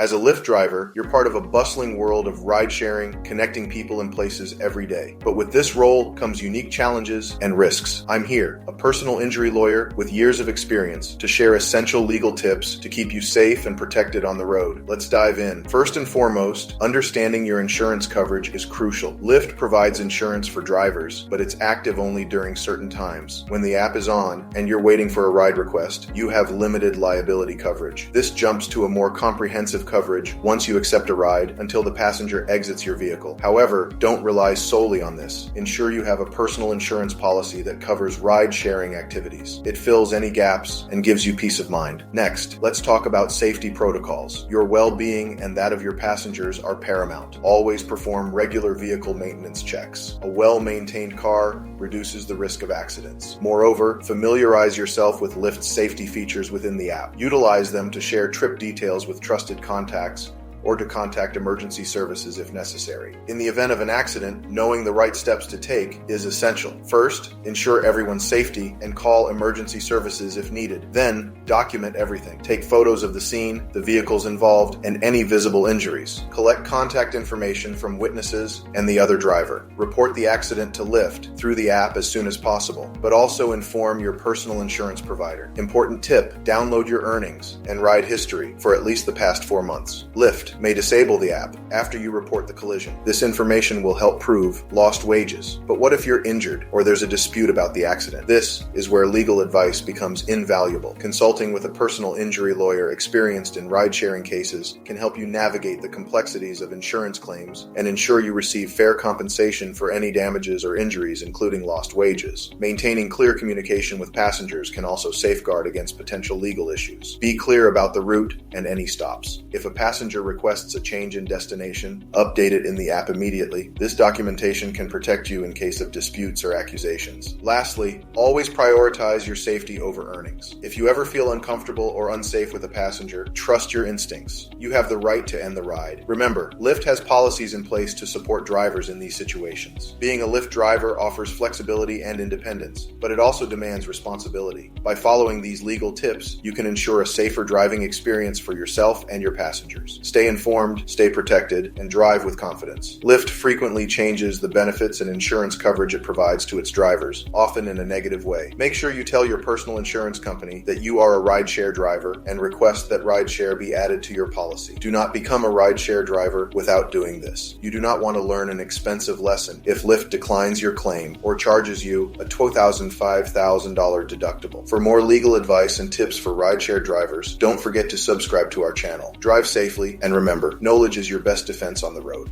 As a Lyft driver, you're part of a bustling world of ride-sharing, connecting people and places every day. But with this role comes unique challenges and risks. I'm here, a personal injury lawyer with years of experience, to share essential legal tips to keep you safe and protected on the road. Let's dive in. First and foremost, understanding your insurance coverage is crucial. Lyft provides insurance for drivers, but it's active only during certain times. When the app is on and you're waiting for a ride request, you have limited liability coverage. This jumps to a more comprehensive coverage once you accept a ride until the passenger exits your vehicle. However, don't rely solely on this. Ensure you have a personal insurance policy that covers ride-sharing activities. It fills any gaps and gives you peace of mind. Next, let's talk about safety protocols. Your well-being and that of your passengers are paramount. Always perform regular vehicle maintenance checks. A well-maintained car reduces the risk of accidents. Moreover, familiarize yourself with Lyft's safety features within the app. Utilize them to share trip details with trusted contacts or to contact emergency services if necessary. In the event of an accident, knowing the right steps to take is essential. First, ensure everyone's safety and call emergency services if needed. Then, document everything. Take photos of the scene, the vehicles involved, and any visible injuries. Collect contact information from witnesses and the other driver. Report the accident to Lyft through the app as soon as possible, but also inform your personal insurance provider. Important tip: download your earnings and ride history for at least the past 4 months. Lyft may disable the app after you report the collision. This information will help prove lost wages. But what if you're injured or there's a dispute about the accident? This is where legal advice becomes invaluable. Consulting with a personal injury lawyer experienced in ride-sharing cases can help you navigate the complexities of insurance claims and ensure you receive fair compensation for any damages or injuries, including lost wages. Maintaining clear communication with passengers can also safeguard against potential legal issues. Be clear about the route and any stops. If a passenger requests a change in destination, update it in the app immediately. This documentation can protect you in case of disputes or accusations. Lastly, always prioritize your safety over earnings. If you ever feel uncomfortable or unsafe with a passenger, trust your instincts. You have the right to end the ride. Remember, Lyft has policies in place to support drivers in these situations. Being a Lyft driver offers flexibility and independence, but it also demands responsibility. By following these legal tips, you can ensure a safer driving experience for yourself and your passengers. Stay informed, stay protected, and drive with confidence. Lyft frequently changes the benefits and insurance coverage it provides to its drivers, often in a negative way. Make sure you tell your personal insurance company that you are a rideshare driver and request that rideshare be added to your policy. Do not become a rideshare driver without doing this. You do not want to learn an expensive lesson if Lyft declines your claim or charges you a $5,000 deductible. For more legal advice and tips for rideshare drivers, don't forget to subscribe to our channel. Drive safely, and remember, knowledge is your best defense on the road.